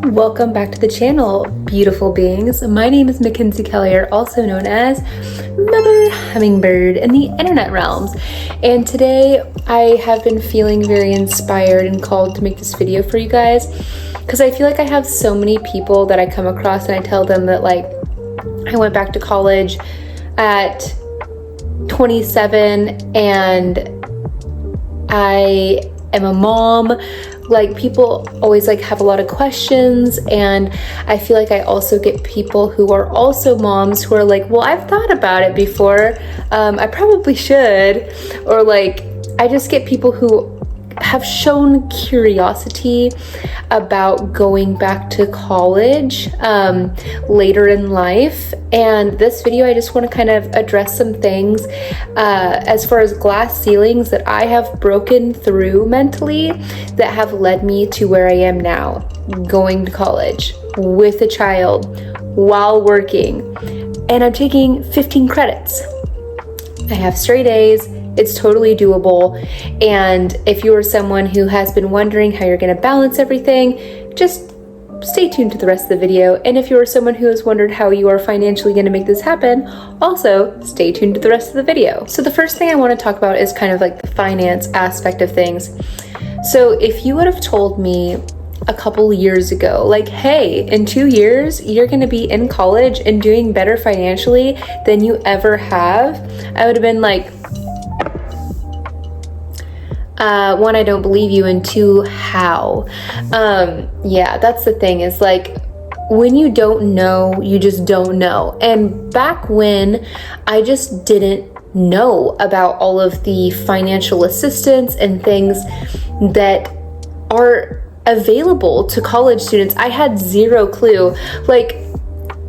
Welcome back to the channel, beautiful beings. My name is Mackenzie Collier, also known as Mother Hummingbird in the internet realms. And today I have been feeling very inspired and called to make this video for you guys because I feel like I have so many people that I come across and I tell them that, like, I went back to college at 27 and I am a mom. Like, people always have a lot of questions, and I feel like I also get people who are also moms who are like, well, I've thought about it before, I probably should, or I just get people who have shown curiosity about going back to college later in life. And this video, I just want to kind of address some things as far as glass ceilings that I have broken through mentally that have led me to where I am now, going to college with a child while working. And I'm taking 15 credits. I have straight A's. It's totally doable. And if you are someone who has been wondering how you're going to balance everything, just stay tuned to the rest of the video. And if you are someone who has wondered how you are financially going to make this happen, also stay tuned to the rest of the video. So the first thing I want to talk about is kind of the finance aspect of things. So if you would have told me a couple years ago, hey, in 2 years, you're going to be in college and doing better financially than you ever have, I would have been like, one, I don't believe you, and two, how? Yeah, that's the thing, is when you don't know, you just don't know. And back when, I just didn't know about all of the financial assistance and things that are available to college students. I had zero clue.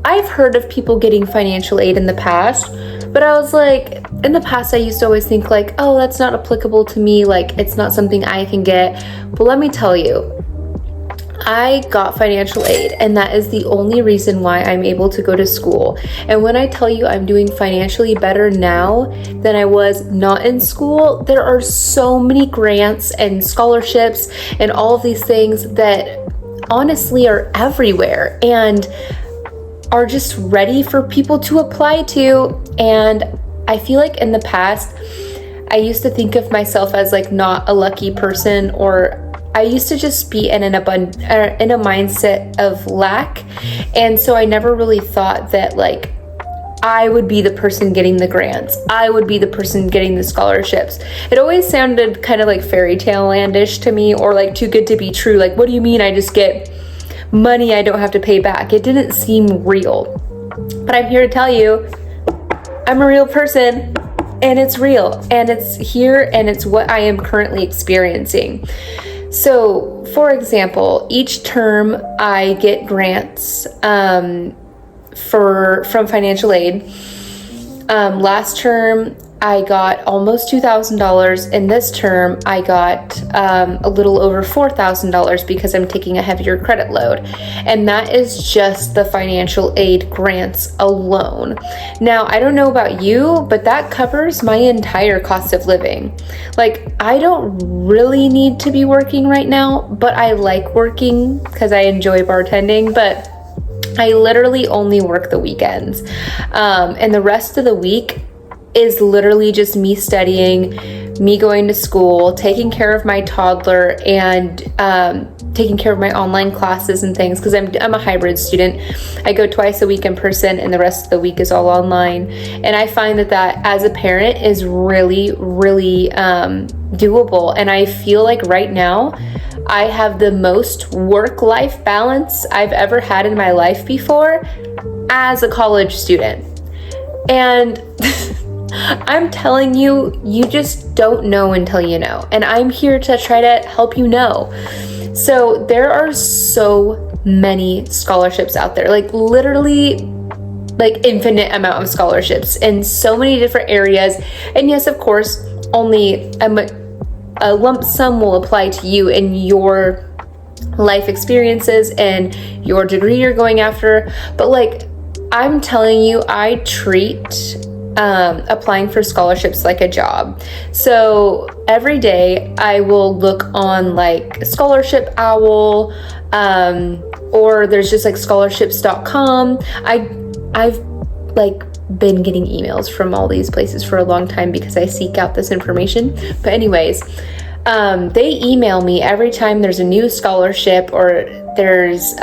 I've heard of people getting financial aid in the past, but I was in the past I used to always think oh, that's not applicable to me, it's not something I can get. But let me tell you, I got financial aid, and that is the only reason why I'm able to go to school. And when I tell you I'm doing financially better now than I was not in school, there are so many grants and scholarships and all of these things that honestly are everywhere and are just ready for people to apply to. And I feel in the past, I used to think of myself as not a lucky person, or I used to just be in a mindset of lack. And so I never really thought that I would be the person getting the grants. I would be the person getting the scholarships. It always sounded kind of fairy tale landish to me, or too good to be true. What do you mean I just get money I don't have to pay back? It didn't seem real. But I'm here to tell you, I'm a real person, and it's real, and it's here, and it's what I am currently experiencing. So, for example, each term I get grants from financial aid. Last term I got almost $2,000. In this term I got a little over $4,000 because I'm taking a heavier credit load. And that is just the financial aid grants alone. Now, I don't know about you, but that covers my entire cost of living. I don't really need to be working right now, but I like working because I enjoy bartending, but I literally only work the weekends. And the rest of the week is literally just me studying, me going to school, taking care of my toddler, and taking care of my online classes and things, because I'm a hybrid student. I go twice a week in person and the rest of the week is all online. And I find that as a parent is really, really doable. And I feel right now I have the most work-life balance I've ever had in my life before as a college student. And I'm telling you, you just don't know until you know. And I'm here to try to help you know. So there are so many scholarships out there, literally infinite amount of scholarships in so many different areas. And yes, of course, only a lump sum will apply to you in your life experiences and your degree you're going after. But I'm telling you, I treat applying for scholarships like a job. So every day I will look on like Scholarship Owl, or there's just like scholarships.com. I've like been getting emails from all these places for a long time because I seek out this information. But anyways, they email me every time there's a new scholarship or there's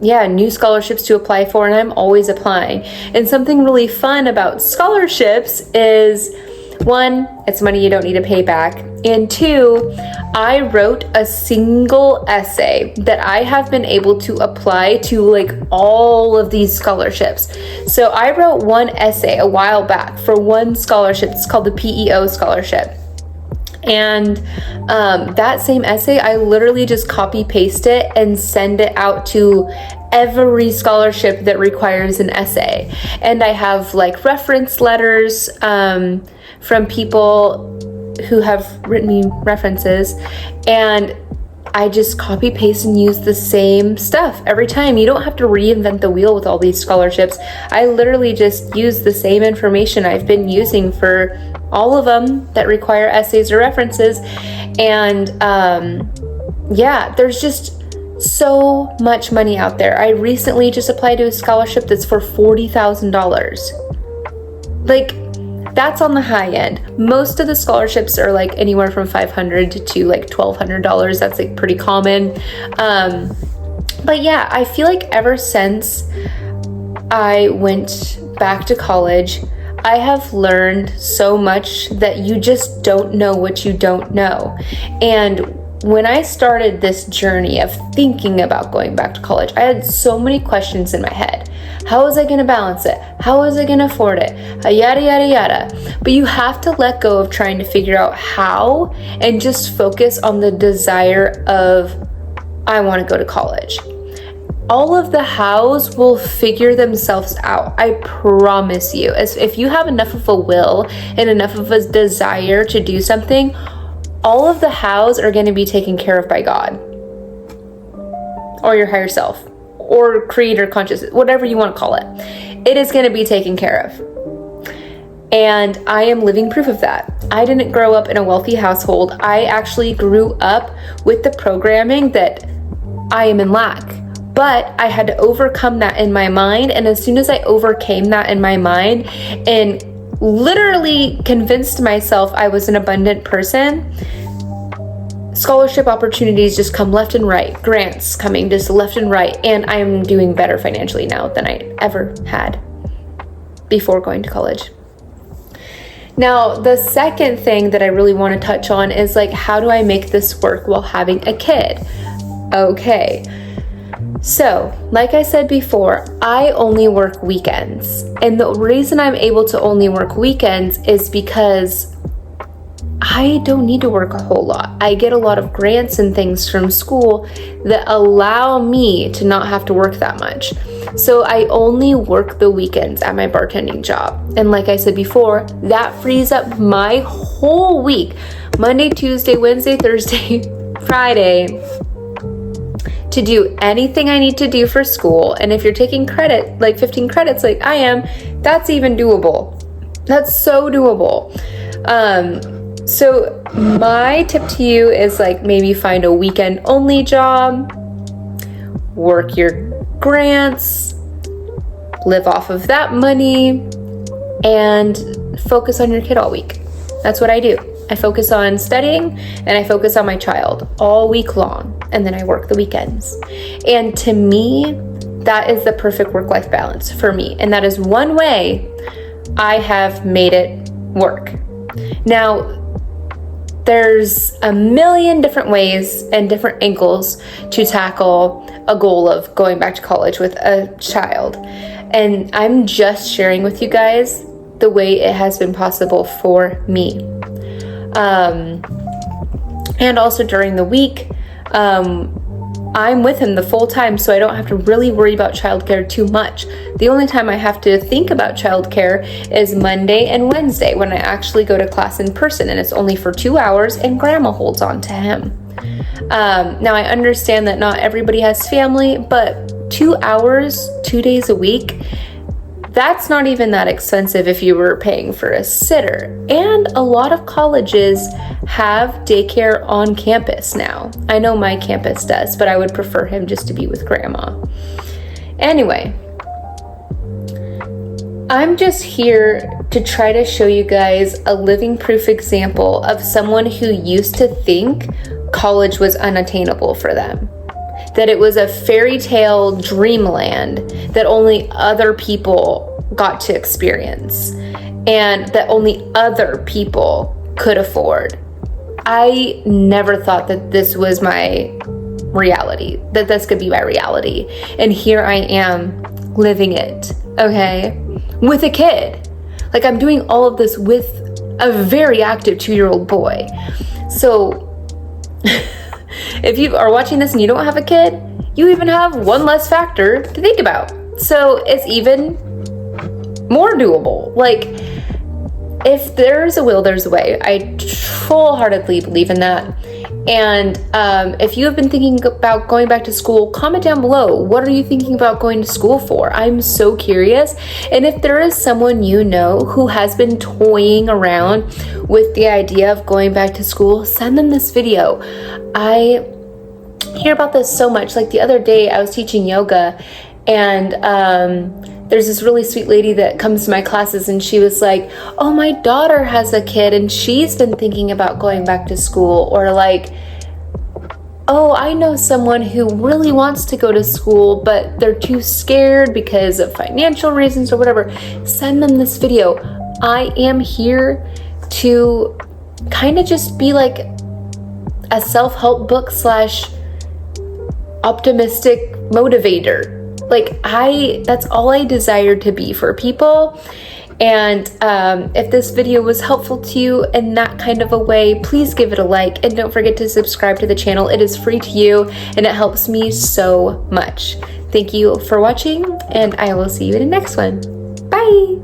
new scholarships to apply for, and I'm always applying. And something really fun about scholarships is, one, it's money you don't need to pay back, and two, I wrote a single essay that I have been able to apply to like all of these scholarships. So I wrote one essay a while back for one scholarship. It's called the PEO scholarship. And that same essay, I literally just copy paste it and send it out to every scholarship that requires an essay. And I have like reference letters from people who have written me references, and I just copy paste and use the same stuff every time. You don't have to reinvent the wheel with all these scholarships. I literally just use the same information I've been using for all of them that require essays or references. And there's just so much money out there. I recently just applied to a scholarship that's for $40,000. Like, that's on the high end. Most of the scholarships are like anywhere from $500 to like $1,200. That's like pretty common. But yeah, I feel like ever since I went back to college, I have learned so much that you just don't know what you don't know. And when I started this journey of thinking about going back to college, I had so many questions in my head. How was I going to balance it? How was I going to afford it? Yada, yada, yada. But you have to let go of trying to figure out how and just focus on the desire of, I want to go to college. All of the hows will figure themselves out. I promise you. As if you have enough of a will and enough of a desire to do something, all of the hows are going to be taken care of by God or your higher self or creator consciousness, whatever you want to call it. It is going to be taken care of. And I am living proof of that. I didn't grow up in a wealthy household. I actually grew up with the programming that I am in lack. But I had to overcome that in my mind. And as soon as I overcame that in my mind and literally convinced myself I was an abundant person, scholarship opportunities just come left and right, grants coming just left and right, and I am doing better financially now than I ever had before going to college. Now, the second thing that I really want to touch on is like, how do I make this work while having a kid? Okay. So, like I said before, I only work weekends. And the reason I'm able to only work weekends is because I don't need to work a whole lot. I get a lot of grants and things from school that allow me to not have to work that much. So I only work the weekends at my bartending job. And like I said before, that frees up my whole week, Monday, Tuesday, Wednesday, Thursday, Friday, to do anything I need to do for school. And if you're taking credit, like 15 credits like I am, that's even doable. That's so doable. So my tip to you is like, maybe find a weekend only job, work your grants, live off of that money, and focus on your kid all week. That's what I do. I focus on studying and I focus on my child all week long, and then I work the weekends. And to me, that is the perfect work-life balance for me. And that is one way I have made it work. Now, there's a million different ways and different angles to tackle a goal of going back to college with a child. And I'm just sharing with you guys the way it has been possible for me. And also during the week, I'm with him the full time, so I don't have to really worry about childcare too much. The only time I have to think about childcare is Monday and Wednesday when I actually go to class in person, and it's only for 2 hours and grandma holds on to him. Now I understand that not everybody has family, but 2 hours, 2 days a week, That's not even that expensive if you were paying for a sitter. And a lot of colleges have daycare on campus now. I know my campus does, but I would prefer him just to be with grandma. Anyway, I'm just here to try to show you guys a living proof example of someone who used to think college was unattainable for them. That it was a fairy tale dreamland that only other people got to experience and that only other people could afford. I never thought that this was my reality, that this could be my reality. And here I am living it, okay? With a kid. Like, I'm doing all of this with a very active 2-year-old boy. So if you are watching this and you don't have a kid, you even have one less factor to think about. So it's even more doable. Like, if there's a will, there's a way. I wholeheartedly believe in that. And if you have been thinking about going back to school, comment down below. What are you thinking about going to school for? I'm so curious. And if there is someone you know who has been toying around with the idea of going back to school, send them this video. I hear about this so much. Like the other day, I was teaching yoga, and there's this really sweet lady that comes to my classes, and she was like, oh, my daughter has a kid and she's been thinking about going back to school. Or like, oh, I know someone who really wants to go to school, but they're too scared because of financial reasons or whatever. Send them this video. I am here to kind of just be like a self-help book / optimistic motivator. Like, that's all I desire to be for people. And if this video was helpful to you in that kind of a way, please give it a like, and don't forget to subscribe to the channel. It is free to you and it helps me so much. Thank you for watching, and I will see you in the next one. Bye.